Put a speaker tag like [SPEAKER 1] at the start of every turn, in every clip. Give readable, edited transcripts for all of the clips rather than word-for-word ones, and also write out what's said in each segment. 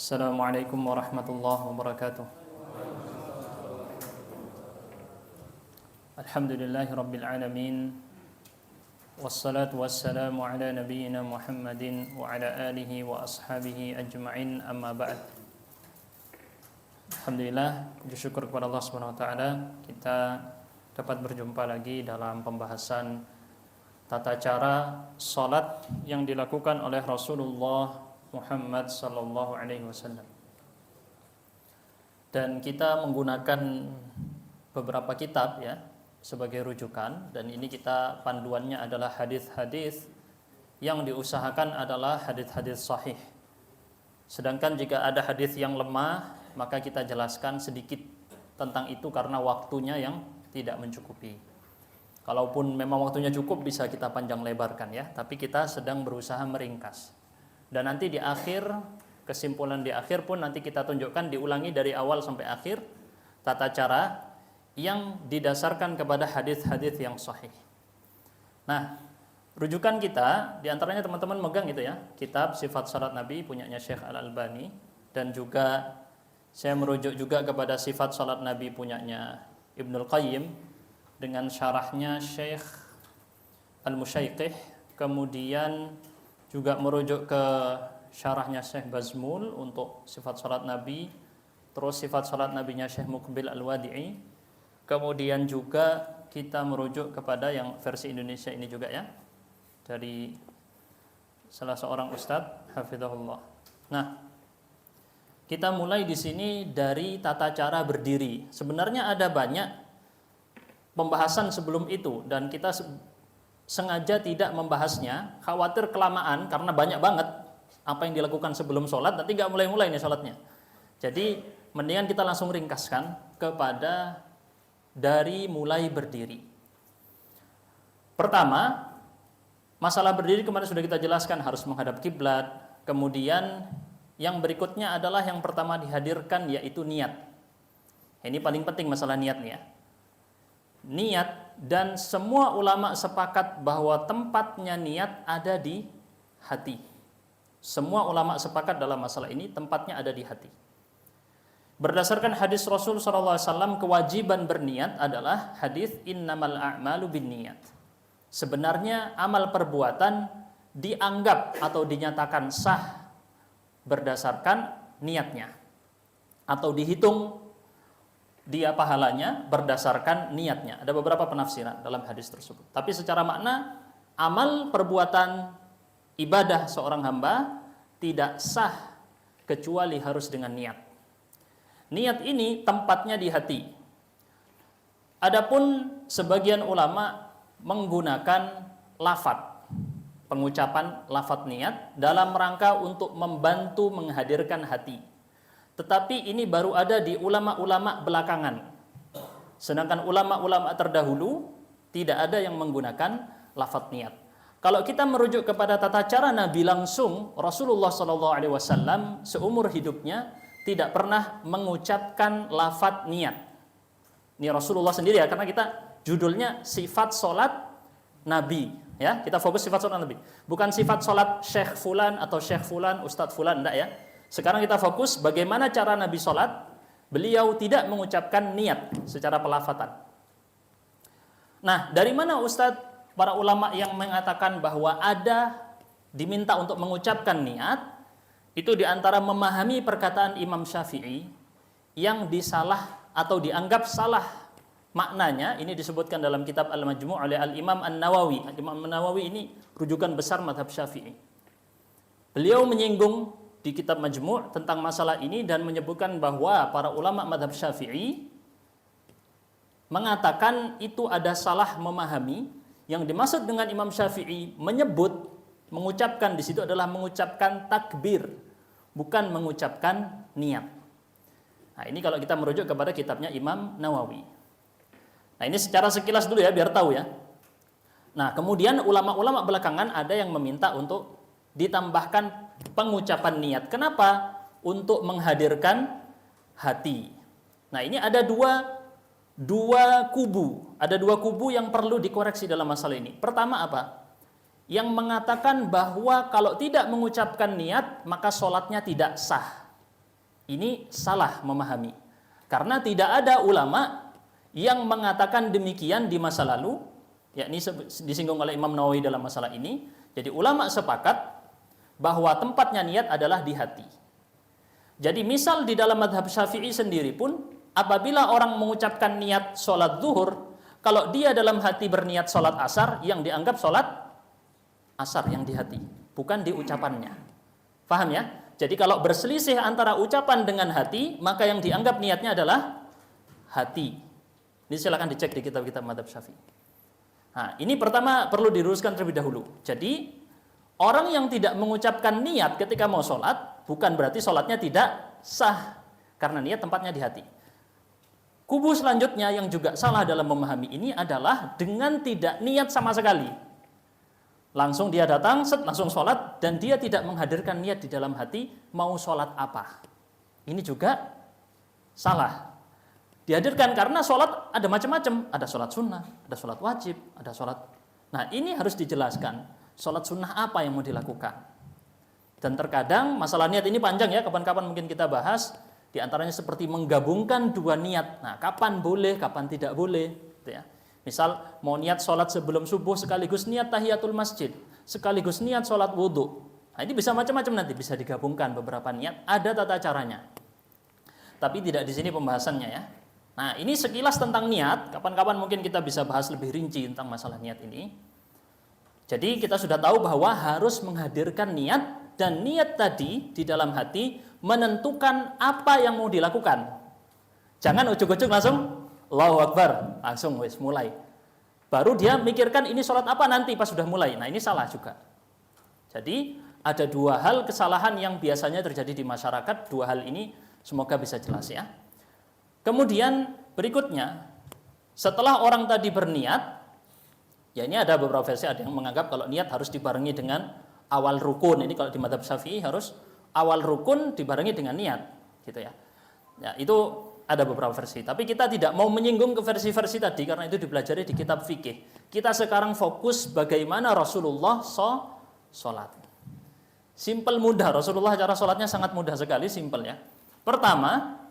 [SPEAKER 1] Assalamualaikum warahmatullahi wabarakatuh. Alhamdulillahi rabbil alamin. Wassalatu wassalamu ala nabiyyina Muhammadin wa ala alihi wa ashabihi ajma'in, amma ba'd. Alhamdulillah, puji syukur kepada Allah Subhanahu wa taala, kita dapat berjumpa lagi dalam pembahasan tata cara salat yang dilakukan oleh Rasulullah Muhammad sallallahu alaihi wasallam. Dan kita menggunakan beberapa kitab ya sebagai rujukan, dan ini kita panduannya adalah hadis-hadis yang diusahakan adalah hadis-hadis sahih. Sedangkan jika ada hadis yang lemah, maka kita jelaskan sedikit tentang itu karena waktunya yang tidak mencukupi. Kalaupun memang waktunya cukup bisa kita panjang lebarkan ya, tapi kita sedang berusaha meringkas. Dan nanti di akhir, kesimpulan di akhir pun nanti kita tunjukkan, diulangi dari awal sampai akhir tata cara yang didasarkan kepada hadis-hadis yang sahih. Nah, rujukan kita diantaranya teman-teman megang itu ya, kitab Sifat Salat Nabi punyanya Syekh Al-Albani, dan juga saya merujuk juga kepada Sifat Salat Nabi punyanya Ibnul Qayyim dengan syarahnya Syekh Al-Musyaiqih, kemudian juga merujuk ke syarahnya Syekh Bazmul untuk Sifat Salat Nabi, terus Sifat Salat Nabinya Syekh Muqbil Al-Wadi'i, kemudian juga kita merujuk kepada yang versi Indonesia ini juga ya, dari salah seorang ustadz hafizahullah. Nah, kita mulai di sini dari tata cara berdiri. Sebenarnya ada banyak pembahasan sebelum itu dan kita sengaja tidak membahasnya, khawatir kelamaan karena banyak banget apa yang dilakukan sebelum sholat, nanti gak mulai-mulai nih sholatnya. Jadi mendingan kita langsung ringkaskan kepada dari mulai berdiri. Pertama, masalah berdiri kemarin sudah kita jelaskan harus menghadap kiblat. Kemudian yang berikutnya adalah yang pertama dihadirkan yaitu niat. Ini paling penting masalah niatnya. Niat, dan semua ulama sepakat bahwa tempatnya niat ada di hati. Semua ulama sepakat dalam masalah ini, tempatnya ada di hati. Berdasarkan hadis Rasul SAW, kewajiban berniat adalah hadis innamal a'malu binniyat. Sebenarnya amal perbuatan dianggap atau dinyatakan sah berdasarkan niatnya, atau dihitung dia pahalanya berdasarkan niatnya. Ada beberapa penafsiran dalam hadis tersebut. Tapi secara makna, amal perbuatan ibadah seorang hamba tidak sah kecuali harus dengan niat. Niat ini tempatnya di hati. Adapun sebagian ulama menggunakan lafadz, pengucapan lafadz niat dalam rangka untuk membantu menghadirkan hati. Tetapi ini baru ada di ulama-ulama belakangan. Sedangkan ulama-ulama terdahulu tidak ada yang menggunakan lafadz niat. Kalau kita merujuk kepada tata cara Nabi langsung, Rasulullah SAW seumur hidupnya tidak pernah mengucapkan lafadz niat. Ini Rasulullah sendiri ya, karena kita judulnya Sifat Salat Nabi. Ya, kita fokus sifat salat Nabi. Bukan sifat salat Syekh Fulan atau Syekh Fulan, Ustadz Fulan, enggak ya. Sekarang kita fokus bagaimana cara Nabi sholat. Beliau tidak mengucapkan niat secara pelafatan. Nah, dari mana Ustadz, para ulama yang mengatakan bahwa ada diminta untuk mengucapkan niat, itu diantara memahami perkataan Imam Syafi'i yang disalah atau dianggap salah maknanya. Ini disebutkan dalam kitab Al-Majmu' oleh Al-Imam An-Nawawi. Al-Imam An-Nawawi ini rujukan besar mazhab Syafi'i. Beliau menyinggung di kitab Majmu' tentang masalah ini dan menyebutkan bahwa para ulama mazhab Syafi'i mengatakan itu ada salah memahami. Yang dimaksud dengan Imam Syafi'i menyebut, mengucapkan di situ adalah mengucapkan takbir, bukan mengucapkan niat. Nah, ini kalau kita merujuk kepada kitabnya Imam Nawawi. Nah, ini secara sekilas dulu ya biar tahu ya. Nah, kemudian ulama-ulama belakangan ada yang meminta untuk ditambahkan pengucapan niat. Kenapa? Untuk menghadirkan hati. Nah, ini ada dua kubu. Ada dua kubu yang perlu dikoreksi dalam masalah ini. Pertama apa? Yang mengatakan bahwa kalau tidak mengucapkan niat maka sholatnya tidak sah. Ini salah memahami. Karena tidak ada ulama yang mengatakan demikian di masa lalu, yakni disinggung oleh Imam Nawawi dalam masalah ini. Jadi ulama sepakat bahwa tempatnya niat adalah di hati. Jadi misal di dalam mazhab Syafi'i sendiri pun, apabila orang mengucapkan niat sholat zuhur, kalau dia dalam hati berniat sholat asar, yang dianggap sholat asar yang di hati, bukan di ucapannya. Paham ya? Jadi kalau berselisih antara ucapan dengan hati, maka yang dianggap niatnya adalah hati. Ini silakan dicek di kitab-kitab mazhab Syafi'i. Nah, ini pertama perlu diluruskan terlebih dahulu. Jadi orang yang tidak mengucapkan niat ketika mau sholat, bukan berarti sholatnya tidak sah, karena niat tempatnya di hati. Kubu selanjutnya yang juga salah dalam memahami ini adalah dengan tidak niat sama sekali. Langsung dia datang, langsung sholat, dan dia tidak menghadirkan niat di dalam hati mau sholat apa. Ini juga salah. Dihadirkan karena sholat ada macam-macam. Ada sholat sunnah, ada sholat wajib, ada sholat. Nah, ini harus dijelaskan. Sholat sunnah apa yang mau dilakukan. Dan terkadang masalah niat ini panjang ya, kapan-kapan mungkin kita bahas. Di antaranya seperti menggabungkan dua niat. Nah, kapan boleh, kapan tidak boleh. Gitu ya. Misal mau niat sholat sebelum subuh sekaligus niat tahiyatul masjid, sekaligus niat sholat wudhu. Nah, ini bisa macam-macam nanti, bisa digabungkan beberapa niat, ada tata caranya. Tapi tidak di sini pembahasannya ya. Nah, ini sekilas tentang niat, kapan-kapan mungkin kita bisa bahas lebih rinci tentang masalah niat ini. Jadi kita sudah tahu bahwa harus menghadirkan niat, dan niat tadi di dalam hati menentukan apa yang mau dilakukan. Jangan ujuk-ujuk langsung Allahu Akbar, langsung wis mulai. Baru dia mikirkan ini sholat apa nanti pas sudah mulai. Nah, ini salah juga. Jadi ada dua hal kesalahan yang biasanya terjadi di masyarakat. Dua hal ini semoga bisa jelas ya. Kemudian berikutnya, setelah orang tadi berniat, ya ini ada beberapa versi, ada yang menganggap kalau niat harus dibarengi dengan awal rukun. Ini kalau di mazhab Syafi'i harus awal rukun dibarengi dengan niat, gitu ya. Ya, itu ada beberapa versi, tapi kita tidak mau menyinggung ke versi-versi tadi karena itu dipelajari di kitab fikih. Kita sekarang fokus bagaimana Rasulullah sholat. Simpel mudah, Rasulullah cara sholatnya sangat mudah sekali, simpel ya. Pertama,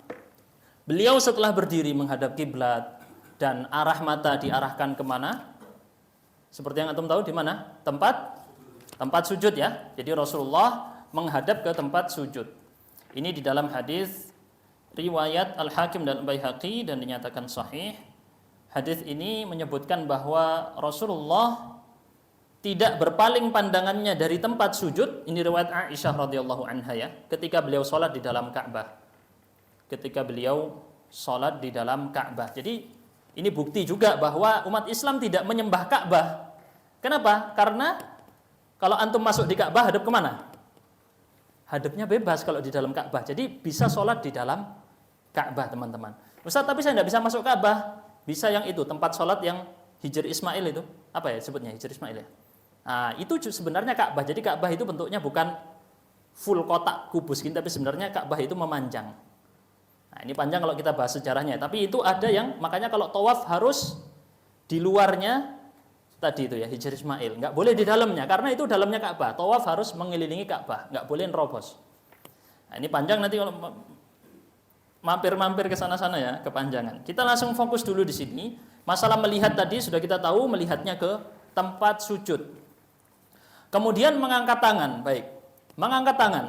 [SPEAKER 1] beliau setelah berdiri menghadap kiblat dan arah mata diarahkan kemana? Seperti yang antum tahu di mana? Tempat sujud ya. Jadi Rasulullah menghadap ke tempat sujud. Ini di dalam hadis riwayat Al-Hakim dan Al-Baihaqi dan dinyatakan sahih. Hadis ini menyebutkan bahwa Rasulullah tidak berpaling pandangannya dari tempat sujud. Ini riwayat Aisyah radhiyallahu anha ya, ketika beliau sholat di dalam Ka'bah. Jadi ini bukti juga bahwa umat Islam tidak menyembah Ka'bah. Kenapa? Karena kalau antum masuk di Ka'bah hadap kemana? Hadapnya bebas kalau di dalam Ka'bah. Jadi bisa sholat di dalam Ka'bah, teman-teman. Ustaz, tapi saya tidak bisa masuk Ka'bah. Bisa yang itu, tempat sholat yang Hijr Ismail itu. Apa ya sebutnya, Hijr Ismail ya? Nah, itu sebenarnya Ka'bah. Jadi Ka'bah itu bentuknya bukan full kotak kubus gini, tapi sebenarnya Ka'bah itu memanjang. Nah, ini panjang kalau kita bahas sejarahnya. Tapi itu ada yang, makanya kalau tawaf harus di luarnya tadi itu ya, Hijr Ismail. Nggak boleh di dalamnya, karena itu dalamnya Ka'bah. Tawaf harus mengelilingi Ka'bah, nggak boleh nerobos. Nah, ini panjang nanti kalau mampir-mampir ke sana-sana ya, kepanjangan. Kita langsung fokus dulu di sini. Masalah melihat tadi sudah kita tahu, melihatnya ke tempat sujud. Kemudian mengangkat tangan. Baik. Mengangkat tangan.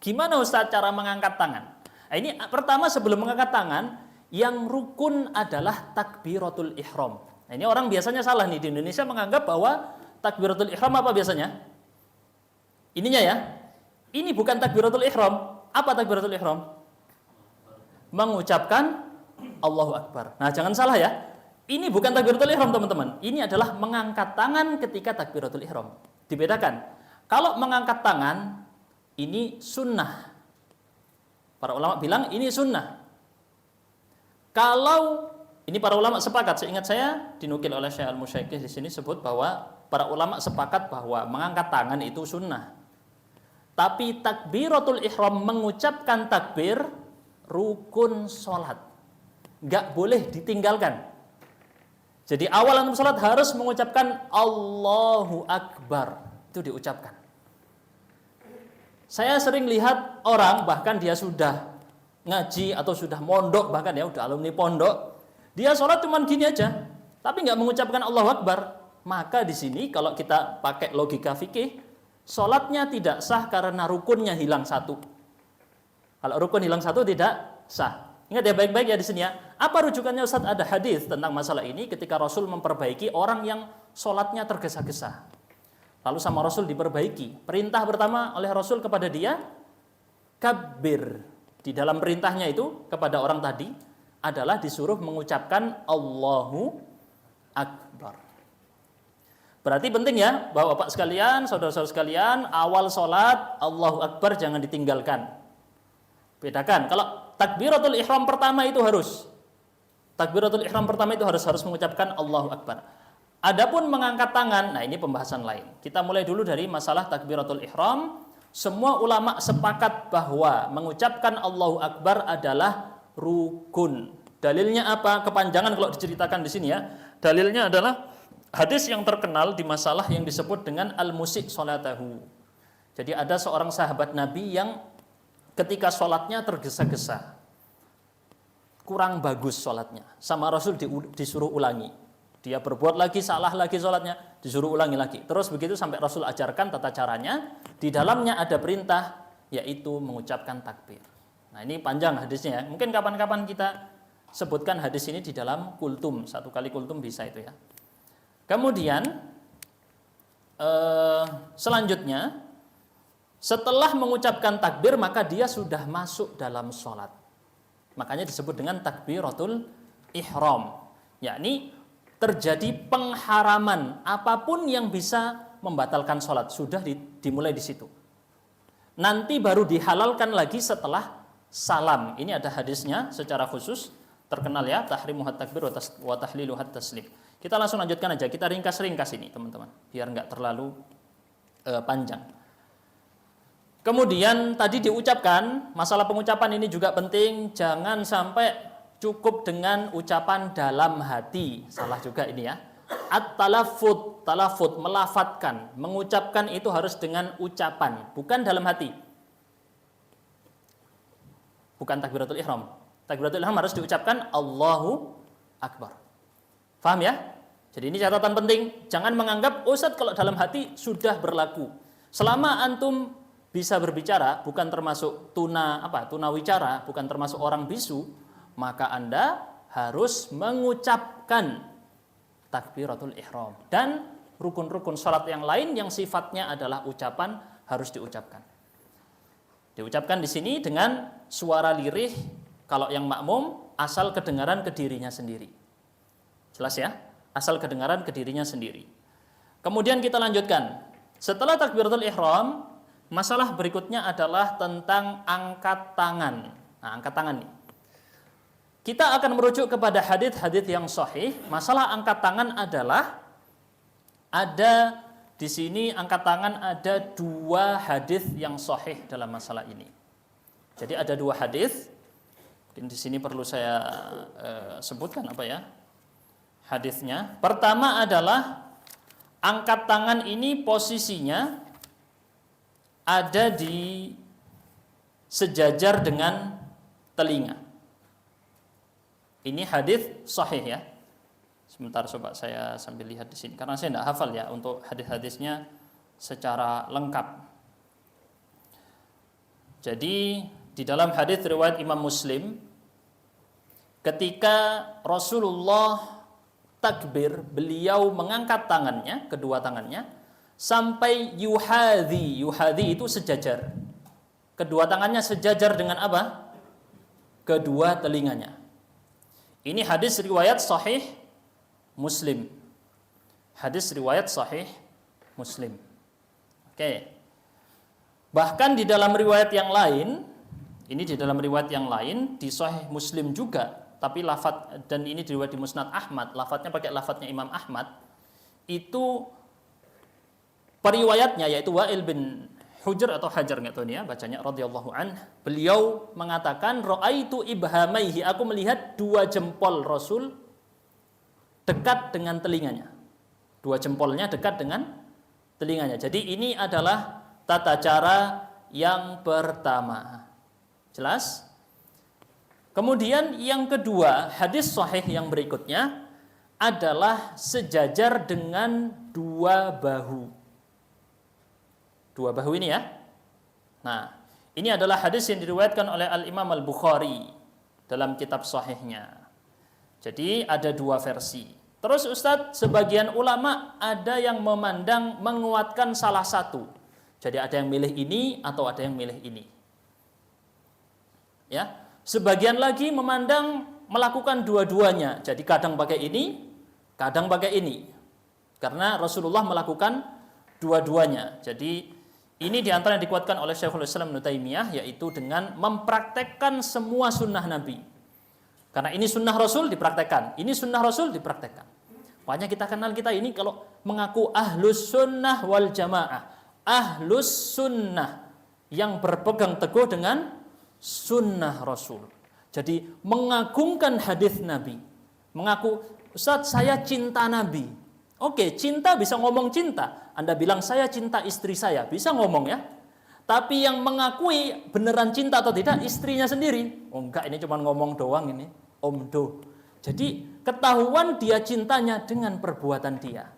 [SPEAKER 1] Gimana Ustaz cara mengangkat tangan? Nah, ini pertama sebelum mengangkat tangan, yang rukun adalah takbiratul ihram. Nah, ini orang biasanya salah nih di Indonesia menganggap bahwa takbiratul ihram apa biasanya? Ininya ya. Ini bukan takbiratul ihram. Apa takbiratul ihram? Mengucapkan Allahu Akbar. Nah, jangan salah ya. Ini bukan takbiratul ihram, teman-teman. Ini adalah mengangkat tangan ketika takbiratul ihram. Dibedakan. Kalau mengangkat tangan, ini sunnah. Para ulama bilang ini sunnah. Kalau ini para ulama sepakat, seingat saya dinukil oleh Syekh Al-Musyaiqi di sini sebut bahwa para ulama sepakat bahwa mengangkat tangan itu sunnah. Tapi takbiratul ihram, mengucapkan takbir, rukun sholat, nggak boleh ditinggalkan. Jadi awal antum sholat harus mengucapkan Allahu Akbar, itu diucapkan. Saya sering lihat orang bahkan dia sudah ngaji atau sudah mondok, bahkan ya udah alumni pondok, dia sholat cuman gini aja, tapi nggak mengucapkan Allahu Akbar, maka di sini kalau kita pakai logika fikih, sholatnya tidak sah karena rukunnya hilang satu. Kalau rukun hilang satu tidak sah. Ingat ya baik-baik ya di sini ya. Apa rujukannya Ustaz? Ada hadis tentang masalah ini ketika Rasul memperbaiki orang yang sholatnya tergesa-gesa. Lalu sama Rasul diperbaiki. Perintah pertama oleh Rasul kepada dia, kabbir. Di dalam perintahnya itu kepada orang tadi adalah disuruh mengucapkan Allahu Akbar. Berarti penting ya, Bapak-bapak sekalian, saudara-saudara sekalian, awal sholat Allahu Akbar jangan ditinggalkan. Bedakan, kalau takbiratul ihram pertama itu harus. Takbiratul ihram pertama itu harus mengucapkan Allahu Akbar. Adapun mengangkat tangan, nah ini pembahasan lain. Kita mulai dulu dari masalah takbiratul ihram. Semua ulama sepakat bahwa mengucapkan Allahu Akbar adalah rukun. Dalilnya apa? Kepanjangan kalau diceritakan di sini ya. Dalilnya adalah hadis yang terkenal di masalah yang disebut dengan al-musik sholatahu. Jadi ada seorang sahabat Nabi yang ketika sholatnya tergesa-gesa, kurang bagus sholatnya, sama Rasul disuruh ulangi. Dia berbuat lagi, salah lagi sholatnya, disuruh ulangi lagi. Terus begitu sampai Rasul ajarkan tata caranya. Di dalamnya ada perintah, yaitu mengucapkan takbir. Nah ini panjang hadisnya ya. Mungkin kapan-kapan kita sebutkan hadis ini di dalam kultum. Satu kali kultum bisa itu ya. Kemudian selanjutnya, setelah mengucapkan takbir maka dia sudah masuk dalam sholat. Makanya disebut dengan takbiratul ihram. Yakni terjadi pengharaman apapun yang bisa membatalkan sholat. Sudah dimulai di situ. Nanti baru dihalalkan lagi setelah salam. Ini ada hadisnya secara khusus. Terkenal ya, tahrimuhat takbir wa tahliluhat taslim. Kita langsung lanjutkan aja. Kita ringkas-ringkas ini teman-teman. Biar nggak terlalu panjang. Kemudian tadi diucapkan, masalah pengucapan ini juga penting, jangan sampai cukup dengan ucapan dalam hati. Salah juga ini ya. At-talaffuz, talaffuz, melafatkan, mengucapkan itu harus dengan ucapan, bukan dalam hati. Bukan takbiratul ihram. Takbiratul ihram harus diucapkan Allahu Akbar. Paham ya? Jadi ini catatan penting, jangan menganggap Ustaz kalau dalam hati sudah berlaku. Selama antum bisa berbicara, bukan termasuk tuna wicara, bukan termasuk orang bisu, maka Anda harus mengucapkan takbiratul ihram. Dan rukun-rukun salat yang lain yang sifatnya adalah ucapan harus diucapkan. Diucapkan di sini dengan suara lirih, kalau yang makmum asal kedengaran ke dirinya sendiri. Jelas ya? Asal kedengaran ke dirinya sendiri. Kemudian kita lanjutkan. Setelah takbiratul ihram, masalah berikutnya adalah tentang angkat tangan. Nah, angkat tangan nih. Kita akan merujuk kepada hadits-hadits yang sahih. Masalah angkat tangan adalah ada di sini angkat tangan ada 2 hadits yang sahih dalam masalah ini. Jadi ada 2 hadits. Mungkin di sini perlu saya sebutkan apa ya? Hadisnya. Pertama adalah angkat tangan ini posisinya ada di sejajar dengan telinga. Ini hadis sahih ya. Sebentar coba saya sambil lihat di sini karena saya tidak hafal ya untuk hadis-hadisnya secara lengkap. Jadi di dalam hadis riwayat Imam Muslim, ketika Rasulullah takbir, beliau mengangkat tangannya, kedua tangannya sampai yuhadhi. Yuhadhi itu sejajar. Kedua tangannya sejajar dengan apa? Kedua telinganya. Ini hadis riwayat sahih Muslim. Hadis riwayat sahih Muslim. Oke. Bahkan di dalam riwayat yang lain, ini di dalam riwayat yang lain di sahih Muslim juga, tapi lafaz, dan ini diriwayat di Musnad Ahmad, lafadznya pakai lafadznya Imam Ahmad. Itu periwayatnya yaitu Wa'il bin Hujr atau Hajar nggak tahu nih ya bacanya radhiyallahu anh. Beliau mengatakan ra'aitu ibhamaihi, aku melihat 2 jempol Rasul dekat dengan telinganya. 2 jempolnya dekat dengan telinganya. Jadi ini adalah tata cara yang pertama. Jelas? Kemudian yang kedua, hadis sahih yang berikutnya adalah sejajar dengan dua bahu. Dua bahu ini ya. Nah, ini adalah hadis yang diriwayatkan oleh Al-Imam Al-Bukhari dalam kitab sahihnya. Jadi ada dua versi. Terus Ustadz, sebagian ulama ada yang memandang menguatkan salah satu. Jadi ada yang milih ini atau ada yang milih ini. Ya. Sebagian lagi memandang melakukan dua-duanya. Jadi kadang pakai ini, kadang pakai ini. Karena Rasulullah melakukan dua-duanya. Jadi ini diantara yang dikuatkan oleh Syekhul Islam Ibnu Taimiyah, yaitu dengan mempraktekkan semua sunnah Nabi. Karena ini sunnah Rasul dipraktekkan, ini sunnah Rasul dipraktekkan. Makanya kita kenal kita ini kalau mengaku ahlus sunnah wal jamaah, ahlus sunnah yang berpegang teguh dengan sunnah Rasul. Jadi mengagungkan hadis Nabi, mengaku Ustaz saya cinta Nabi. Oke, cinta bisa ngomong cinta. Anda bilang saya cinta istri saya, bisa ngomong ya. Tapi yang mengakui beneran cinta atau tidak istrinya sendiri. Oh enggak, ini cuma ngomong doang ini, omdo. Jadi ketahuan dia cintanya dengan perbuatan dia.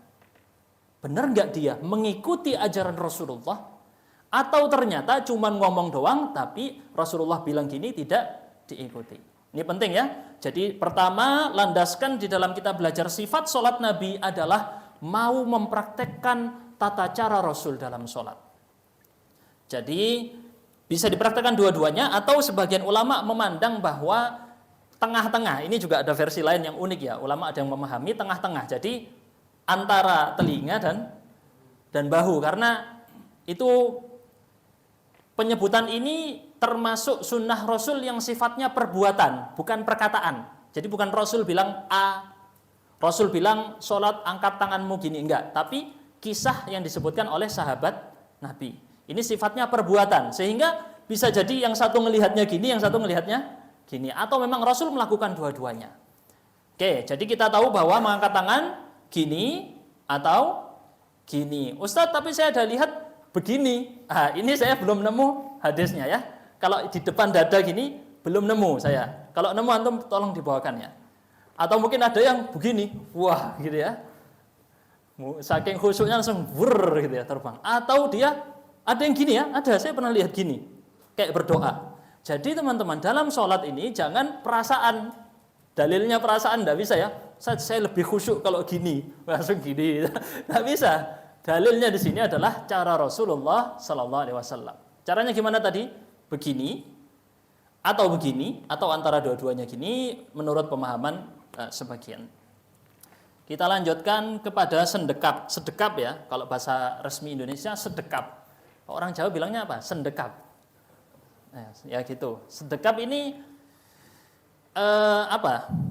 [SPEAKER 1] Benar enggak dia mengikuti ajaran Rasulullah? Atau ternyata cuma ngomong doang, tapi Rasulullah bilang gini tidak diikuti. Ini penting ya. Jadi pertama, landaskan di dalam kita belajar sifat sholat Nabi adalah mau mempraktekkan tata cara Rasul dalam sholat. Jadi bisa dipraktekkan dua-duanya, atau sebagian ulama memandang bahwa tengah-tengah. Ini juga ada versi lain yang unik ya. Ulama ada yang memahami tengah-tengah. Jadi antara telinga dan bahu, karena itu penyebutan ini termasuk sunnah Rasul yang sifatnya perbuatan, bukan perkataan. Jadi bukan Rasul bilang A, Rasul bilang sholat angkat tanganmu gini, enggak. Tapi kisah yang disebutkan oleh sahabat Nabi. Ini sifatnya perbuatan, sehingga bisa jadi yang satu melihatnya gini, yang satu melihatnya gini. Atau memang Rasul melakukan dua-duanya. Oke, jadi kita tahu bahwa mengangkat tangan gini atau gini. Ustadz, tapi saya ada lihat begini. Ini saya belum nemu hadisnya ya. Kalau di depan dada gini belum nemu saya. Kalau nemu antum tolong dibawakan ya. Atau mungkin ada yang begini, wah gitu ya. Saking khusyuknya langsung wur gitu ya terbang. Atau dia ada yang gini ya, ada saya pernah lihat gini, kayak berdoa. Jadi teman-teman dalam sholat ini jangan perasaan, dalilnya perasaan tidak bisa ya. Saya lebih khusyuk kalau gini, langsung gini, tidak bisa. Dalilnya di sini adalah cara Rasulullah Sallallahu Alaihi Wasallam. Caranya gimana tadi? Begini, atau antara dua-duanya gini, menurut pemahaman sebagian. Kita lanjutkan kepada sendekap. Sedekap ya, kalau bahasa resmi Indonesia sedekap. Orang Jawa bilangnya apa? Sendekap. Ya gitu. Sedekap ini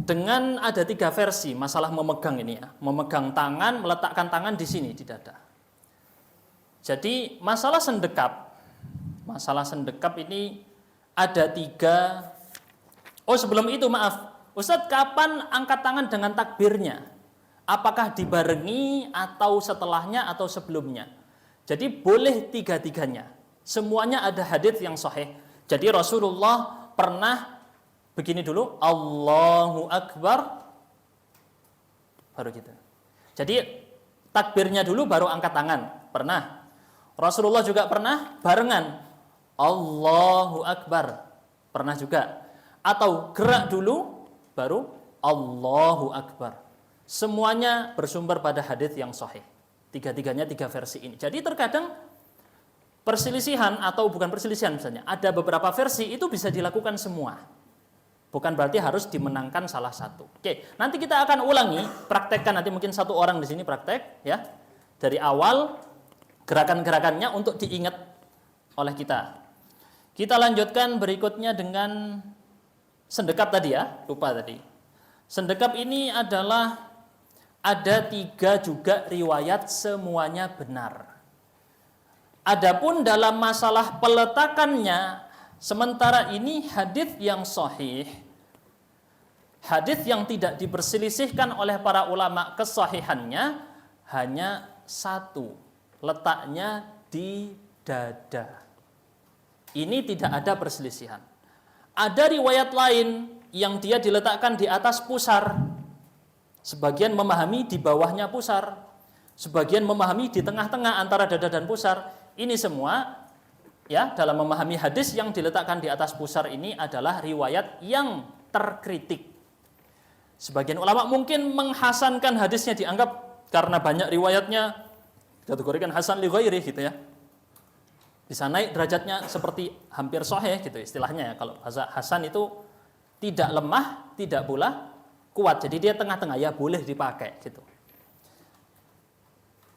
[SPEAKER 1] dengan ada 3 versi masalah memegang ini ya. Memegang tangan, meletakkan tangan di sini di dada. Jadi masalah sendekap ini ada 3. Oh sebelum itu maaf, Ustadz kapan angkat tangan dengan takbirnya? Apakah dibarengi atau setelahnya atau sebelumnya? Jadi boleh 3-tiganya. Semuanya ada hadits yang sahih. Jadi Rasulullah pernah begini dulu, Allahu Akbar, baru gitu. Jadi takbirnya dulu baru angkat tangan, pernah. Rasulullah juga pernah barengan, Allahu Akbar, pernah juga. Atau gerak dulu, baru Allahu Akbar. Semuanya bersumber pada hadits yang sahih. 3-tiganya 3 versi ini. Jadi terkadang perselisihan atau bukan perselisihan misalnya, ada beberapa versi itu bisa dilakukan semua. Bukan berarti harus dimenangkan salah satu. Oke, nanti kita akan ulangi, praktekkan nanti mungkin 1 orang di sini praktek ya. Dari awal gerakan-gerakannya untuk diingat oleh kita. Kita lanjutkan berikutnya dengan sendekap tadi ya, lupa tadi. Sendekap ini adalah ada 3 juga riwayat semuanya benar. Adapun dalam masalah peletakannya, sementara ini hadits yang sahih, hadits yang tidak diperselisihkan oleh para ulama kesahihannya hanya 1, letaknya di dada. Ini tidak ada perselisihan. Ada riwayat lain yang dia diletakkan di atas pusar. Sebagian memahami di bawahnya pusar. Sebagian memahami di tengah-tengah antara dada dan pusar. Ini semua ya dalam memahami hadis yang diletakkan di atas pusar ini adalah riwayat yang terkritik. Sebagian ulama mungkin menghasankan hadisnya, dianggap karena banyak riwayatnya kategorikan hasan li ghairi gitu ya. Bisa naik derajatnya seperti hampir sahih gitu istilahnya ya. Kalau bahasa hasan itu tidak lemah, tidak pula kuat. Jadi dia tengah-tengah, ya boleh dipakai gitu.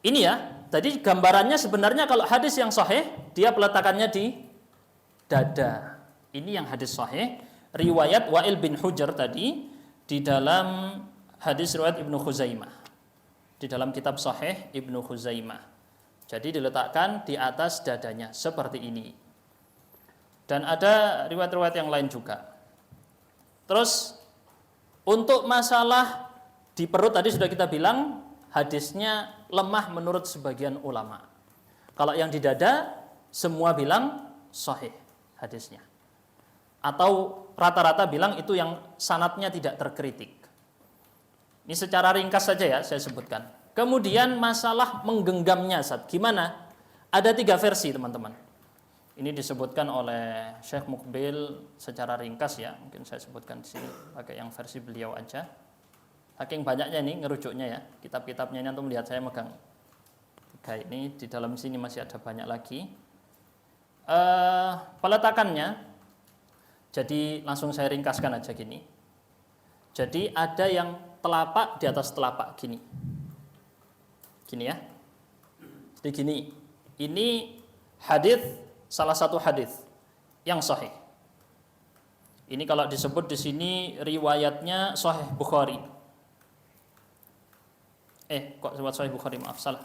[SPEAKER 1] Ini ya, jadi gambarannya sebenarnya kalau hadis yang sahih, dia peletakannya di dada. Ini yang hadis sahih, riwayat Wa'il bin Hujr tadi di dalam hadis riwayat Ibnu Khuzaimah. Di dalam kitab sahih Ibnu Khuzaimah. Jadi diletakkan di atas dadanya seperti ini. Dan ada riwayat-riwayat yang lain juga. Terus untuk masalah di perut tadi sudah kita bilang hadisnya lemah menurut sebagian ulama. Kalau yang di dada semua bilang sahih hadisnya. Atau rata-rata bilang itu yang sanadnya tidak terkritik. Ini secara ringkas saja ya saya sebutkan. Kemudian masalah menggenggamnya, gimana? Ada 3 versi teman-teman. Ini disebutkan oleh Syekh Mukbil secara ringkas ya. Mungkin saya sebutkan di sini pakai yang versi beliau aja. Saking banyaknya nih ngerujuknya ya. Kitab-kitabnya ini antum lihat saya megang 3 ini, di dalam sini masih ada banyak lagi. Peletakannya, jadi langsung saya ringkaskan aja gini. Jadi ada yang telapak di atas telapak gini. Gini ya. Jadi gini. Ini hadis, salah satu hadis yang sahih. Ini kalau disebut di sini riwayatnya Sahih Bukhari. Kok sebut Sahih Bukhari, maaf salah.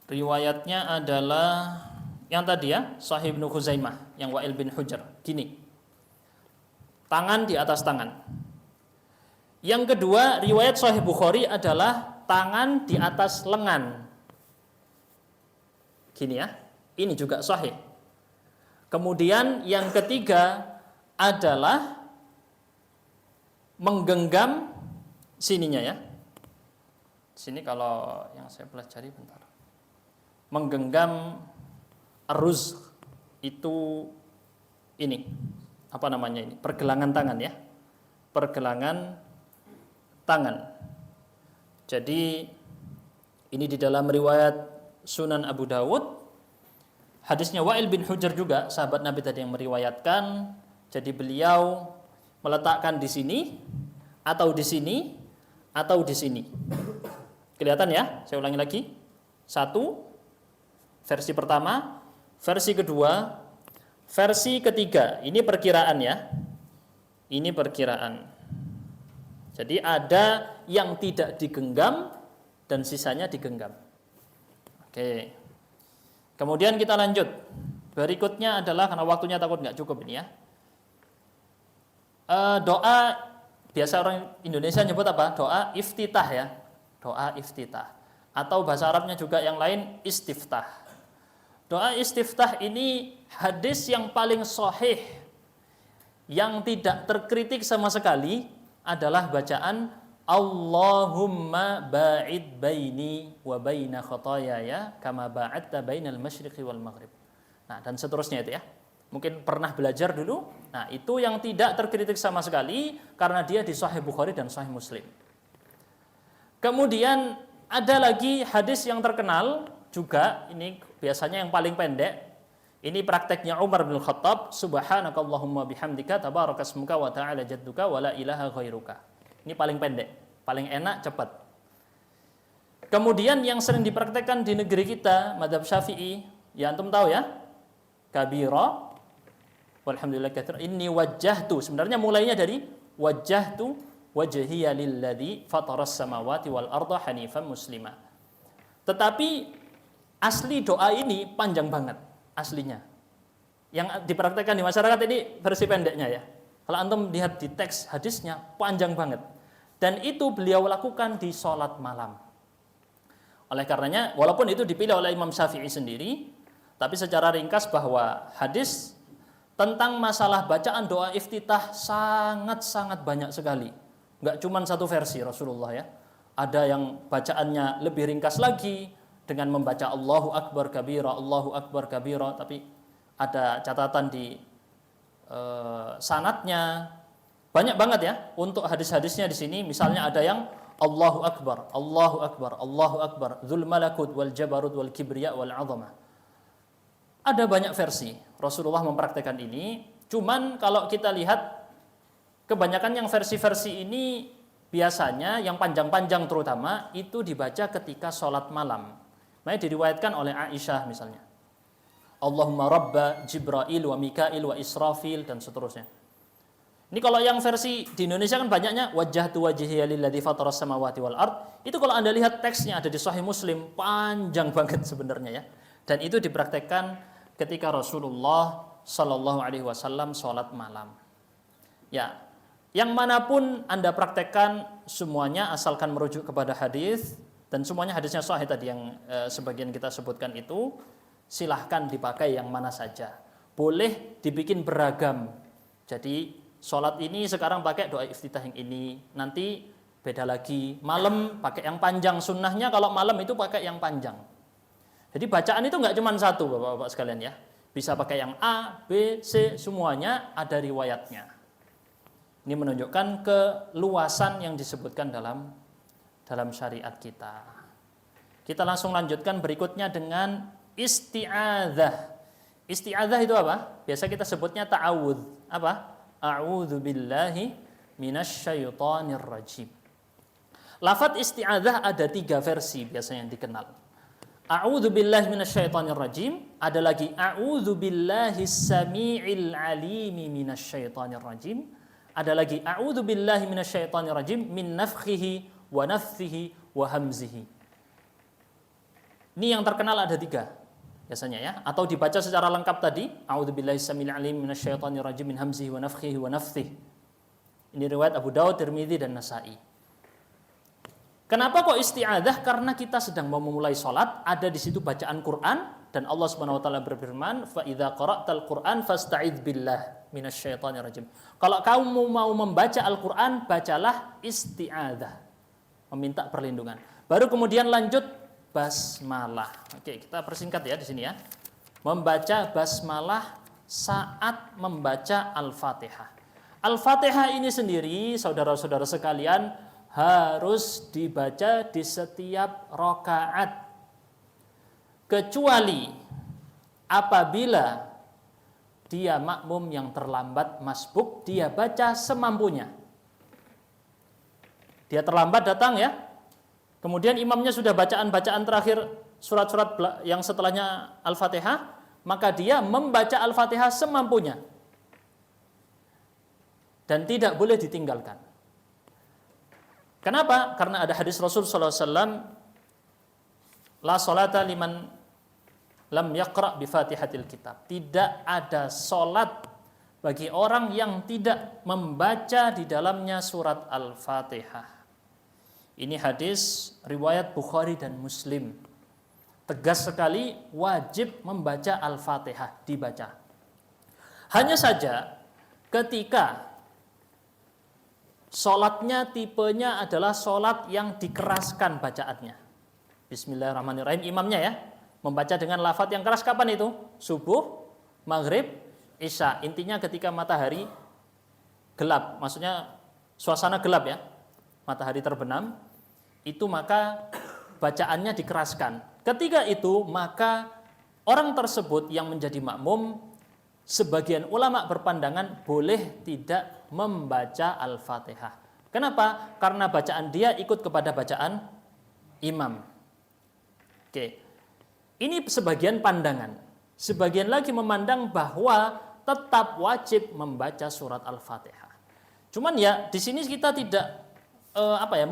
[SPEAKER 1] Riwayatnya adalah yang tadi ya, Sahih Ibnu Khuzaimah, yang Wa'il bin Hujr. Gini. Tangan di atas tangan. Yang kedua, riwayat Sahih Bukhari adalah tangan di atas lengan. Gini ya. Ini juga sahih. Kemudian yang ketiga adalah menggenggam sininya ya. Sini kalau yang saya pelajari bentar. Menggenggam aruz itu ini. Apa namanya ini? Pergelangan tangan ya. Pergelangan tangan. Jadi ini di dalam riwayat Sunan Abu Dawud. Hadisnya Wa'il bin Hujr juga, sahabat Nabi tadi yang meriwayatkan. Jadi beliau meletakkan di sini atau di sini atau di sini. Kelihatan ya? Saya ulangi lagi. 1 versi pertama, versi kedua, versi ketiga. Ini perkiraan ya. Ini perkiraan. Jadi ada yang tidak digenggam dan sisanya digenggam. Oke. Kemudian kita lanjut. Berikutnya adalah, karena waktunya takut nggak cukup ini ya. Doa, biasa orang Indonesia nyebut apa? Doa iftitah ya. Doa iftitah. Atau bahasa Arabnya juga yang lain istiftah. Doa istiftah ini hadis yang paling sahih, yang tidak terkritik sama sekali, adalah bacaan Allahumma ba'id baini wa baina khotoyaya kama ba'adta bainal masyriqi wal maghrib. Nah, dan seterusnya itu ya. Mungkin pernah belajar dulu. Nah, itu yang tidak terkritik sama sekali karena dia di Sahih Bukhari dan Sahih Muslim. Kemudian ada lagi hadis yang terkenal juga, ini biasanya yang paling pendek. Ini prakteknya Umar bin Khattab, subhanakallahumma bihamdika tabarakasmuka wa ta'ala jadduka wa la ilaha ghairuka. Ini paling pendek, paling enak, cepat. Kemudian yang sering dipraktekkan di negeri kita, mazhab Syafi'i, ya antum tahu ya? Kabira walhamdulillah katsir. Inni wajjahtu, sebenarnya mulainya dari wajjahtu wajhiya lilladzi fataras samawati wal arda hanifan muslima. Tetapi asli doa ini panjang banget. Aslinya yang dipraktekkan di masyarakat ini versi pendeknya ya. Kalau antum lihat di teks hadisnya panjang banget, dan itu beliau lakukan di sholat malam. Oleh karenanya, walaupun itu dipilih oleh Imam Syafi'i sendiri, tapi secara ringkas bahwa hadis tentang masalah bacaan doa iftitah sangat-sangat banyak sekali. Enggak cuma satu versi Rasulullah ya. Ada yang bacaannya lebih ringkas lagi dengan membaca Allahu Akbar kabira, Allahu Akbar kabira, tapi ada catatan di sanadnya. Banyak banget ya untuk hadis-hadisnya di sini. Misalnya ada yang Allahu Akbar, Allahu Akbar, Allahu Akbar, dzul malakut wal jabarut wal kibriya wal 'azamah. Ada banyak versi Rasulullah mempraktekkan ini. Cuman kalau kita lihat kebanyakan yang versi-versi ini biasanya yang panjang-panjang terutama itu dibaca ketika sholat malam. Makanya diriwayatkan oleh Aisyah misalnya. Allahumma rabba Jibril wa Mikail wa Israfil dan seterusnya. Ini kalau yang versi di Indonesia kan banyaknya wajjahtu wajhiya lilladzi fataras samawati wal ard. Itu kalau Anda lihat teksnya ada di Sahih Muslim, panjang banget sebenarnya ya. Dan itu dipraktekkan ketika Rasulullah Shallallahu Alaihi Wasallam sholat malam. Ya, yang manapun Anda praktekkan semuanya asalkan merujuk kepada hadis dan semuanya hadisnya sahih tadi yang sebagian kita sebutkan itu, silahkan dipakai yang mana saja. Boleh dibikin beragam. Jadi sholat ini sekarang pakai doa iftitah yang ini, nanti beda lagi. Malam pakai yang panjang, sunnahnya kalau malam itu pakai yang panjang. Jadi bacaan itu nggak cuma satu Bapak-bapak sekalian ya. Bisa pakai yang A, B, C, semuanya ada riwayatnya. Ini menunjukkan keluasan yang disebutkan dalam syariat kita. Kita langsung lanjutkan berikutnya dengan isti'adzah. Isti'adzah itu apa? Biasa kita sebutnya ta'awudz. Apa? A'udzu billahi minasyaitonir rajim. Lafaz isti'adzah ada 3 versi biasanya yang dikenal. A'udzu billahi minasyaitonir rajim, ada lagi a'udzu billahi samii'il 'alimi minasyaitonir rajim, ada lagi a'udzu billahi minasyaitonir rajim min nafthihi wa nafthihi wa hamzihi. Ini yang terkenal ada 3 biasanya ya, atau dibaca secara lengkap tadi a'udzu billahi samii'il 'alim minasyaitonir rajim min hamzihi wa nafthihi wa nafthihi. Ini riwayat Abu Daud, Tirmidzi dan Nasa'i. Kenapa kok isti'adzah? Karena kita sedang mau memulai sholat, ada di situ bacaan Quran dan Allah Subhanahu wa taala berfirman, "Fa idza qara'tal Qur'an fasta'idz billah minasyaitonir rajim." Kalau kamu mau membaca Al-Qur'an, bacalah isti'adzah. Meminta perlindungan. Baru kemudian lanjut basmalah. Oke, kita persingkat ya di sini ya. Membaca basmalah saat membaca Al-Fatihah. Al-Fatihah ini sendiri, saudara-saudara sekalian, harus dibaca di setiap rakaat, kecuali apabila dia makmum yang terlambat masbuk, dia baca semampunya. Dia terlambat datang ya, kemudian imamnya sudah bacaan-bacaan terakhir surat-surat yang setelahnya Al-Fatihah, maka dia membaca Al-Fatihah semampunya dan tidak boleh ditinggalkan. Kenapa? Karena ada hadis Rasul sallallahu alaihi wasallam, la salata liman lam yaqra bi Fatihatil Kitab. Tidak ada salat bagi orang yang tidak membaca di dalamnya surat Al-Fatihah. Ini hadis riwayat Bukhari dan Muslim. Tegas sekali, wajib membaca Al-Fatihah, dibaca. Hanya saja ketika sholatnya tipenya adalah sholat yang dikeraskan bacaannya. Bismillahirrahmanirrahim, imamnya ya, membaca dengan lafaz yang keras kapan itu? Subuh, maghrib, isya. Intinya ketika matahari gelap, maksudnya suasana gelap ya, matahari terbenam, itu maka bacaannya dikeraskan. Ketika itu maka orang tersebut yang menjadi makmum, sebagian ulama berpandangan boleh tidak membaca Al-Fatihah. Kenapa? Karena bacaan dia ikut kepada bacaan imam. Oke. Ini sebagian pandangan. Sebagian lagi memandang bahwa tetap wajib membaca surat Al-Fatihah. Cuman ya di sini kita tidak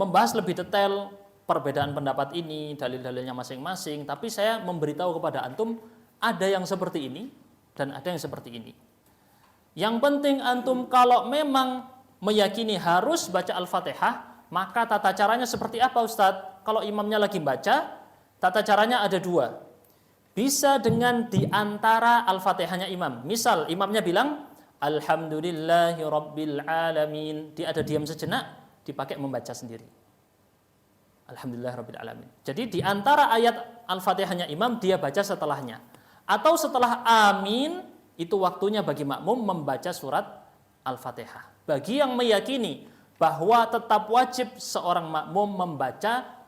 [SPEAKER 1] membahas lebih detail perbedaan pendapat ini, dalil-dalilnya masing-masing, tapi saya memberitahu kepada antum ada yang seperti ini dan ada yang seperti ini. Yang penting antum kalau memang meyakini harus baca Al-Fatihah, maka tata caranya seperti apa Ustadz? Kalau imamnya lagi baca, tata caranya ada 2. bisa dengan diantara Al-Fatihahnya imam. Misal imamnya bilang Alhamdulillahi Rabbil Alamin, dia ada diam sejenak, dipakai membaca sendiri. Alhamdulillah Rabbil Alamin. Jadi diantara ayat Al-Fatihahnya imam, dia baca setelahnya. Atau setelah amin, itu waktunya bagi makmum membaca surat Al-Fatihah. Bagi yang meyakini bahwa tetap wajib seorang makmum membaca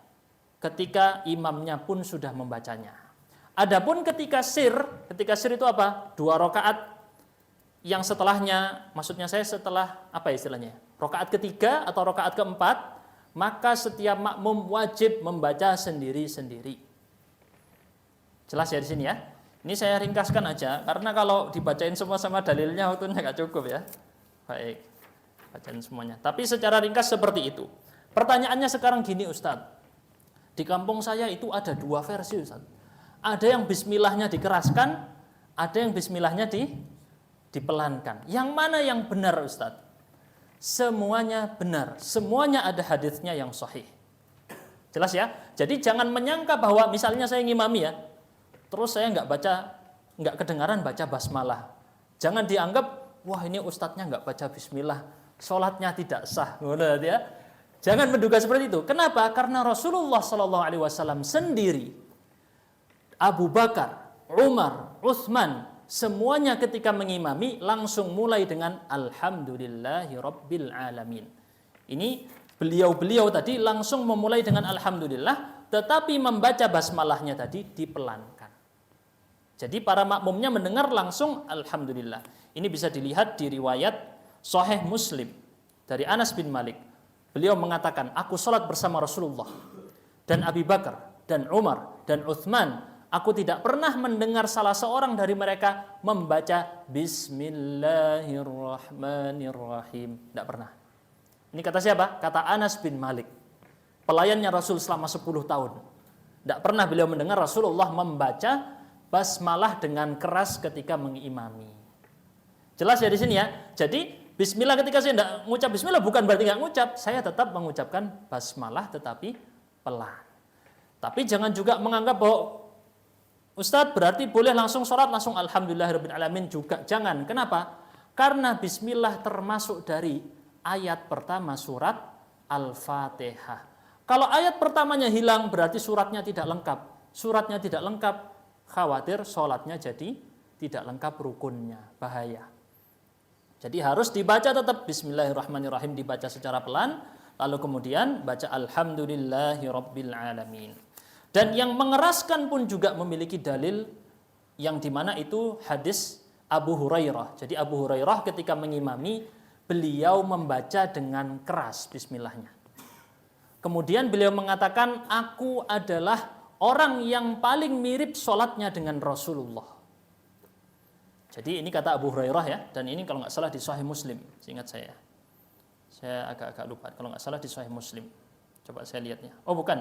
[SPEAKER 1] ketika imamnya pun sudah membacanya. Adapun ketika sir itu apa? 2 rakaat yang setelahnya, maksudnya saya setelah apa istilahnya? Rakaat ketiga atau rakaat keempat, maka setiap makmum wajib membaca sendiri-sendiri. Jelas ya di sini ya? Ini saya ringkaskan aja, karena kalau dibacain semua sama dalilnya waktunya nggak cukup ya. Baik, bacain semuanya. Tapi secara ringkas seperti itu. Pertanyaannya sekarang gini Ustadz, di kampung saya itu ada 2 versi Ustadz. Ada yang bismillahnya dikeraskan, ada yang bismillahnya dipelankan. Yang mana yang benar Ustadz? Semuanya benar, semuanya ada hadisnya yang sahih. Jelas ya? Jadi jangan menyangka bahwa misalnya saya ngimami ya, terus saya nggak kedengaran baca basmalah. Jangan dianggap, wah ini ustadznya nggak baca bismillah, sholatnya tidak sah. Ya? Jangan menduga seperti itu. Kenapa? Karena Rasulullah SAW sendiri, Abu Bakar, Umar, Utsman, semuanya ketika mengimami langsung mulai dengan Alhamdulillahi Rabbil Alamin. Ini beliau tadi langsung memulai dengan Alhamdulillah, tetapi membaca basmalahnya tadi dipelankan. Jadi para makmumnya mendengar langsung Alhamdulillah. Ini bisa dilihat di riwayat Sahih Muslim dari Anas bin Malik. Beliau mengatakan, aku sholat bersama Rasulullah dan Abu Bakar dan Umar dan Utsman. Aku tidak pernah mendengar salah seorang dari mereka membaca Bismillahirrahmanirrahim. Tidak pernah. Ini kata siapa? Kata Anas bin Malik, pelayannya Rasul selama 10 tahun. Tidak pernah beliau mendengar Rasulullah membaca basmalah dengan keras ketika mengimami. Jelas ya di sini ya. Jadi Bismillah, ketika saya tidak mengucap Bismillah bukan berarti nggak mengucap. Saya tetap mengucapkan basmalah tetapi pelan. Tapi jangan juga menganggap bahwa Ustadz berarti boleh langsung sholat, langsung Alhamdulillahirrahmanirrahim juga. Jangan. Kenapa? Karena Bismillah termasuk dari ayat pertama surat Al-Fatihah. Kalau ayat pertamanya hilang berarti suratnya tidak lengkap. Suratnya tidak lengkap, khawatir sholatnya jadi tidak lengkap rukunnya. Bahaya. Jadi harus dibaca tetap Bismillahirrahmanirrahim, dibaca secara pelan. Lalu kemudian baca Alhamdulillahirrabbilalamin. Dan yang mengeraskan pun juga memiliki dalil yang dimana itu hadis Abu Hurairah. Jadi Abu Hurairah ketika mengimami, beliau membaca dengan keras bismillahnya. Kemudian beliau mengatakan, aku adalah orang yang paling mirip sholatnya dengan Rasulullah. Jadi ini kata Abu Hurairah ya, dan ini kalau nggak salah di Sahih Muslim, seingat saya. Saya agak lupa, kalau nggak salah di Sahih Muslim. Coba saya lihatnya. Oh bukan.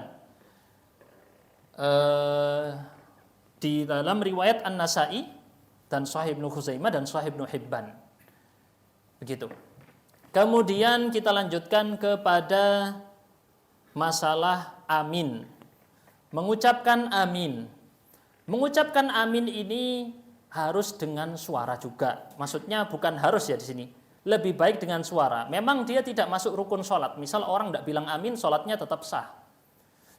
[SPEAKER 1] Di dalam riwayat An-Nasa'i dan Sahih Ibnu Khuzaimah dan Sahih Ibnu Hibban. Begitu. Kemudian kita lanjutkan kepada masalah amin. Mengucapkan amin. Mengucapkan amin ini harus dengan suara juga. Maksudnya bukan harus ya di sini. Lebih baik dengan suara. Memang dia tidak masuk rukun sholat. Misal orang tidak bilang amin, sholatnya tetap sah.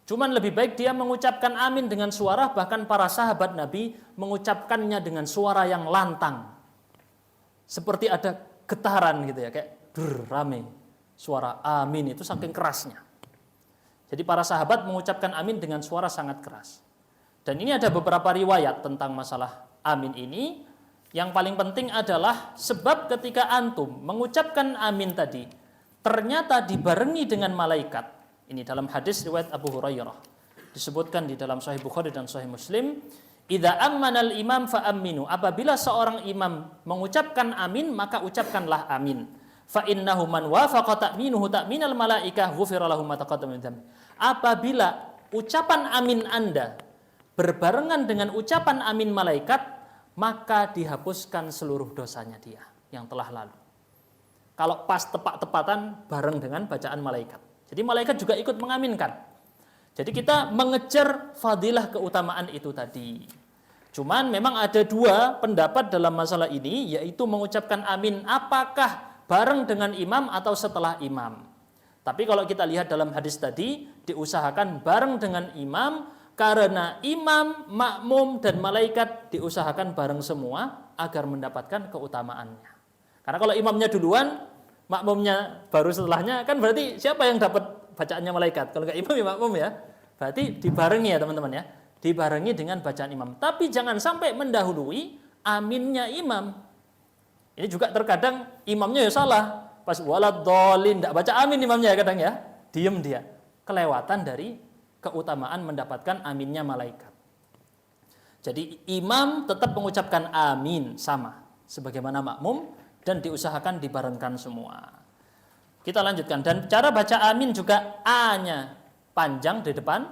[SPEAKER 1] Cuman lebih baik dia mengucapkan amin dengan suara, bahkan para sahabat Nabi mengucapkannya dengan suara yang lantang. Seperti ada getaran gitu ya, kayak rame. Suara amin itu saking kerasnya. Jadi para sahabat mengucapkan amin dengan suara sangat keras. Dan ini ada beberapa riwayat tentang masalah amin ini. Yang paling penting adalah sebab ketika antum mengucapkan amin tadi, ternyata dibarengi dengan malaikat. Ini dalam hadis riwayat Abu Hurairah. Disebutkan di dalam Sahih Bukhari dan Sahih Muslim, idza ammanal imam fa aminu. Apabila seorang imam mengucapkan amin, maka ucapkanlah amin. Fa innahu man wafaqa ta'minuhu ta'minal malaikah ghufira lahu ma taqaddama min dzambi. Apabila ucapan amin Anda berbarengan dengan ucapan amin malaikat, maka dihapuskan seluruh dosanya dia yang telah lalu. Kalau pas tepat-tepatan bareng dengan bacaan malaikat. Jadi malaikat juga ikut mengaminkan. Jadi kita mengejar fadilah keutamaan itu tadi. Cuman memang ada dua pendapat dalam masalah ini, yaitu mengucapkan amin apakah bareng dengan imam atau setelah imam. Tapi kalau kita lihat dalam hadis tadi, diusahakan bareng dengan imam, karena imam, makmum, dan malaikat diusahakan bareng semua agar mendapatkan keutamaannya. Karena kalau imamnya duluan, makmumnya baru setelahnya, kan berarti siapa yang dapat bacaannya malaikat? Kalau nggak imam ya makmum ya. Berarti dibarengi ya teman-teman ya. Dibarengi dengan bacaan imam. Tapi jangan sampai mendahului aminnya imam. Ini juga terkadang imamnya ya salah. Pas waladhdallin, tidak baca amin imamnya ya kadang ya. Diem dia. Kelewatan dari keutamaan mendapatkan aminnya malaikat. Jadi imam tetap mengucapkan amin sama sebagaimana makmum dan diusahakan dibarengkan semua. Kita lanjutkan, dan cara baca amin juga A-nya panjang di depan,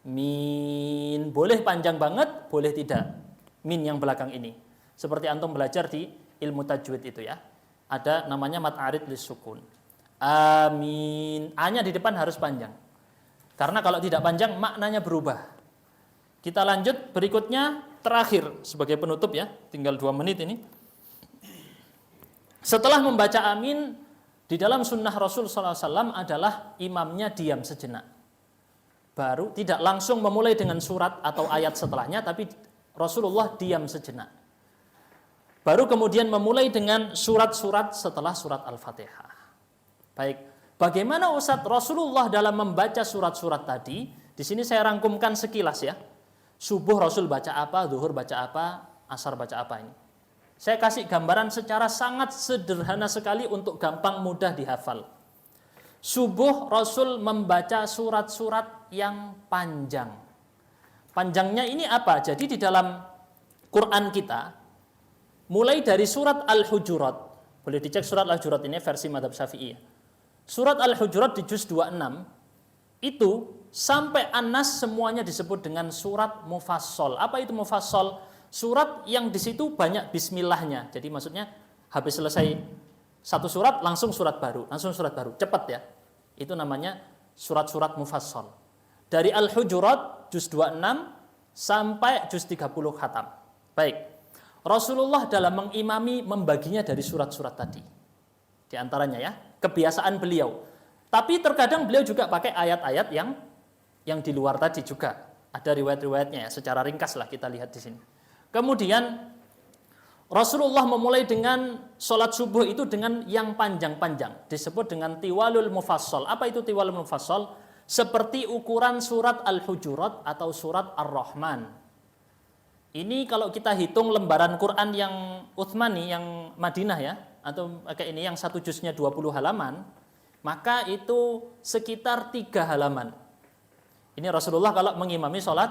[SPEAKER 1] amin. Boleh panjang banget, boleh tidak. Min yang belakang ini. Seperti antum belajar di ilmu tajwid itu ya. Ada namanya mad arid lis sukun. Amin. A-nya di depan harus panjang. Karena kalau tidak panjang maknanya berubah. Kita lanjut berikutnya, terakhir sebagai penutup ya, tinggal 2 menit ini. Setelah membaca amin, di dalam sunnah Rasul SAW adalah imamnya diam sejenak. Baru tidak langsung memulai dengan surat atau ayat setelahnya, tapi Rasulullah diam sejenak. Baru kemudian memulai dengan surat-surat setelah surat Al-Fatihah. Baik. Bagaimana Ustadz Rasulullah dalam membaca surat-surat tadi? Di sini saya rangkumkan sekilas ya. Subuh Rasul baca apa, zuhur baca apa, asar baca apa ini. Saya kasih gambaran secara sangat sederhana sekali untuk gampang mudah dihafal. Subuh Rasul membaca surat-surat yang panjang. Panjangnya ini apa? Jadi di dalam Quran kita, mulai dari surat Al-Hujurat, boleh dicek surat Al-Hujurat ini versi Madzhab Syafi'i. Surat Al-Hujurat di juz 26 itu sampai An-Nas semuanya disebut dengan surat mufassal. Apa itu mufassal? Surat yang di situ banyak bismillahnya. Jadi maksudnya habis selesai satu surat langsung surat baru, cepat ya. Itu namanya surat-surat mufassal. Dari Al-Hujurat juz 26 sampai juz 30 khatam. Baik. Rasulullah dalam mengimami membaginya dari surat-surat tadi. Di antaranya ya, kebiasaan beliau. Tapi terkadang beliau juga pakai ayat-ayat yang di luar tadi juga. Ada riwayat-riwayatnya ya, secara ringkas lah kita lihat di sini. Kemudian Rasulullah memulai dengan sholat subuh itu dengan yang panjang-panjang. Disebut dengan tiwalul mufassal. Apa itu tiwalul mufassal? Seperti ukuran surat Al-Hujurat atau surat Ar-Rahman. Ini kalau kita hitung lembaran Quran yang Utsmani, yang Madinah ya, atau kayak ini yang satu juznya 20 halaman, maka itu sekitar 3 halaman. Ini Rasulullah kalau mengimami sholat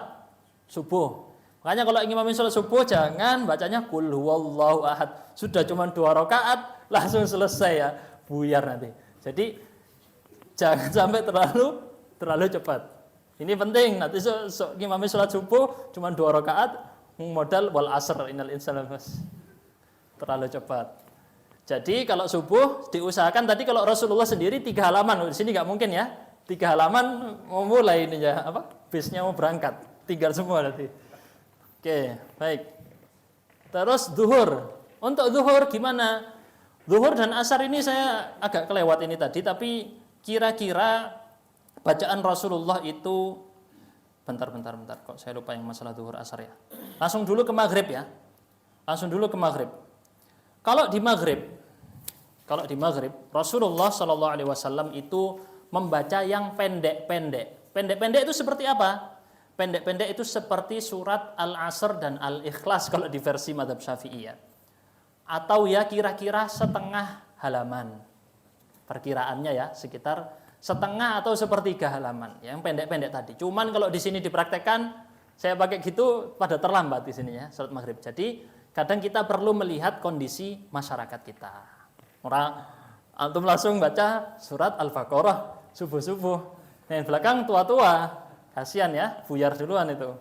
[SPEAKER 1] subuh. Makanya kalau mengimami sholat subuh jangan bacanya qul huwallahu ahad. Sudah cuma 2 rakaat langsung selesai ya, buyar nanti. Jadi jangan sampai terlalu cepat. Ini penting, nanti mengimami sholat subuh cuma 2 rakaat, modal wal asr innal insana terlalu cepat. Jadi kalau subuh diusahakan tadi kalau Rasulullah sendiri 3 halaman, di sini nggak mungkin ya, 3 halaman mau mulai ini ya, bisnya mau berangkat, tinggal semua nanti. Oke, baik. Terus zuhur, untuk zuhur gimana? Zuhur dan asar ini saya agak kelewat ini tadi, tapi kira-kira bacaan Rasulullah itu, bentar, kok saya lupa yang masalah zuhur asar ya. Langsung dulu ke maghrib ya, Kalau di maghrib, Rasulullah Shallallahu Alaihi Wasallam itu membaca yang pendek-pendek. Pendek-pendek itu seperti apa? Pendek-pendek itu seperti surat Al-Asr dan Al-Ikhlas kalau di versi Madzhab Syafi'iyah. Atau ya kira-kira setengah halaman. Perkiraannya ya sekitar setengah atau sepertiga halaman. Yang pendek-pendek tadi. Cuman kalau di sini dipraktekkan, saya pakai gitu pada terlambat di sini ya, salat maghrib. Jadi kadang kita perlu melihat kondisi masyarakat kita. Orang antum langsung baca surat Al-Baqarah subuh-subuh. Yang belakang tua-tua, kasihan ya, buyar duluan itu.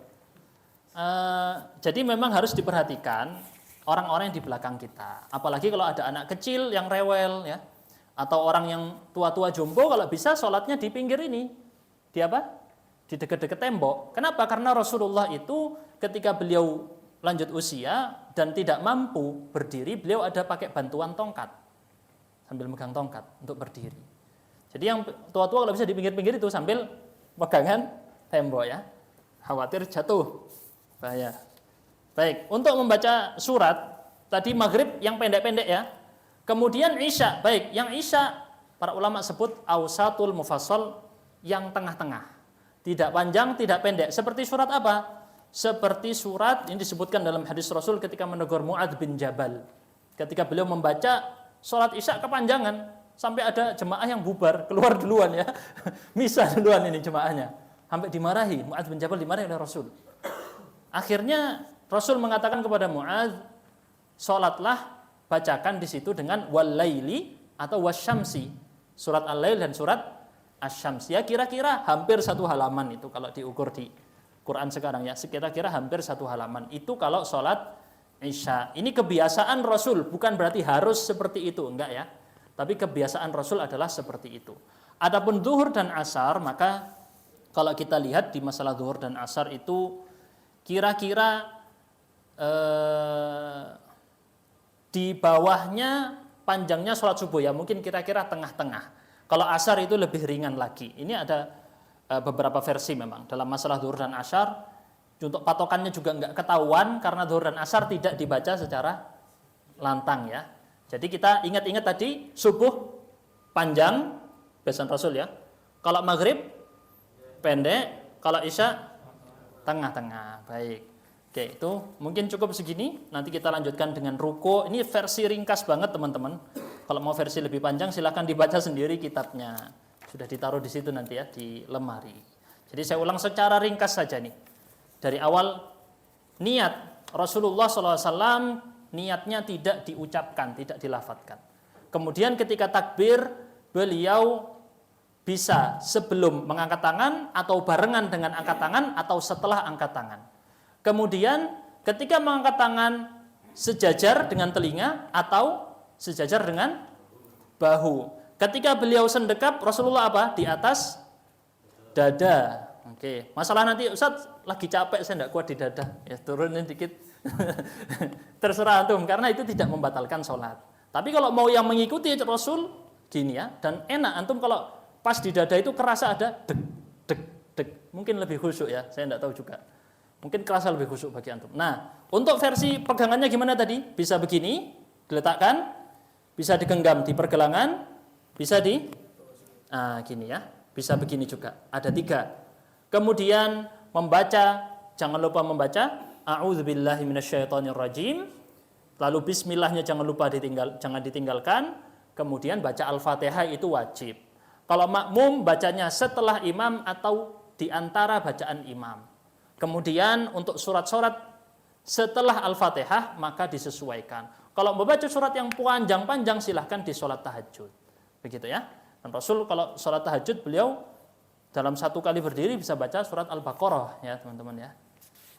[SPEAKER 1] Jadi memang harus diperhatikan orang-orang yang di belakang kita. Apalagi kalau ada anak kecil yang rewel ya, atau orang yang tua-tua jompo, kalau bisa sholatnya di pinggir ini. Di apa? di dekat-dekat tembok. Kenapa? Karena Rasulullah itu ketika beliau lanjut usia dan tidak mampu berdiri, beliau ada pakai bantuan tongkat. Sambil megang tongkat untuk berdiri. Jadi yang tua-tua kalau bisa di pinggir-pinggir itu sambil pegangan tembok ya. Khawatir jatuh. Bahaya. Baik, untuk membaca surat tadi maghrib yang pendek-pendek ya. Kemudian isya. Baik, yang isya para ulama sebut ausatul mufassal, yang tengah-tengah. Tidak panjang, tidak pendek. Seperti surat apa? Seperti surat ini disebutkan dalam hadis Rasul ketika menegur Mu'adz bin Jabal. Ketika beliau membaca sholat isya kepanjangan, sampai ada jemaah yang bubar, keluar duluan ya. Misah duluan ini jemaahnya. Sampai dimarahi, Mu'adz bin Jabal dimarahi oleh Rasul. Akhirnya Rasul mengatakan kepada Mu'adz, sholatlah, bacakan di situ dengan wal-laili atau wasyamsi. Surat Al-Lail dan surat Asy-Syams. Ya kira-kira hampir satu halaman itu kalau diukur di Quran sekarang ya. Kira-kira hampir satu halaman. Itu kalau sholat isya. Ini kebiasaan Rasul, bukan berarti harus seperti itu, enggak ya. Tapi kebiasaan Rasul adalah seperti itu. Adapun zuhur dan asar, maka kalau kita lihat di masalah zuhur dan asar itu kira-kira di bawahnya panjangnya sholat subuh ya, mungkin kira-kira tengah-tengah. Kalau asar itu lebih ringan lagi. Ini ada beberapa versi memang dalam masalah zuhur dan asar. Untuk patokannya juga enggak ketahuan karena zuhur dan asar tidak dibaca secara lantang ya. Jadi kita ingat-ingat tadi subuh panjang, pesan Rasul ya. Kalau maghrib pendek, kalau isya tengah-tengah. Baik. Oke, itu mungkin cukup segini. Nanti kita lanjutkan dengan ruko. Ini versi ringkas banget teman-teman. Kalau mau versi lebih panjang silahkan dibaca sendiri kitabnya. Sudah ditaruh di situ nanti ya, di lemari. Jadi saya ulang secara ringkas saja nih. Dari awal niat Rasulullah SAW, niatnya tidak diucapkan, tidak dilafadzkan. Kemudian ketika takbir, beliau bisa sebelum mengangkat tangan atau barengan dengan angkat tangan atau setelah angkat tangan. Kemudian ketika mengangkat tangan sejajar dengan telinga atau sejajar dengan bahu. Ketika beliau sendekap, Rasulullah apa? Di atas dada. Oke, masalah nanti Ustaz lagi capek saya tidak kuat di dada. Ya turunin dikit. Terserah antum karena itu tidak membatalkan sholat. Tapi kalau mau yang mengikuti Rasul gini ya, dan enak antum kalau pas di dada itu kerasa ada deg deg deg. Mungkin lebih khusyuk ya, saya tidak tahu juga. Mungkin kerasa lebih khusyuk bagi antum. Nah, untuk versi pegangannya gimana tadi? Bisa begini, diletakkan, bisa digenggam di pergelangan, bisa di gini ya, bisa begini juga. Ada 3. Kemudian membaca, jangan lupa membaca a'udzubillahi minasyaitonirrajim. Lalu bismillahnya jangan lupa jangan ditinggalkan. Kemudian baca Al-Fatihah itu wajib. Kalau makmum bacanya setelah imam atau di antara bacaan imam. Kemudian untuk surat-surat setelah Al-Fatihah maka disesuaikan. Kalau membaca surat yang panjang-panjang silahkan di sholat tahajud. Begitu ya. Dan Rasul kalau sholat tahajud beliau dalam satu kali berdiri bisa baca surat Al-Baqarah ya teman-teman ya.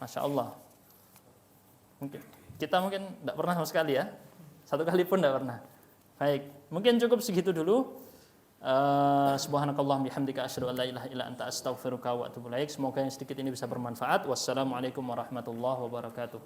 [SPEAKER 1] Masya Allah. Kita mungkin tidak pernah sama sekali ya. Satu kali pun tidak pernah. Baik, mungkin cukup segitu dulu. Subhanakallahumma bihamdika asyhadu an la ilaha illa anta astaghfiruka wa atubu ilaik. Semoga yang sedikit ini bisa bermanfaat. Wassalamualaikum warahmatullahi wabarakatuh.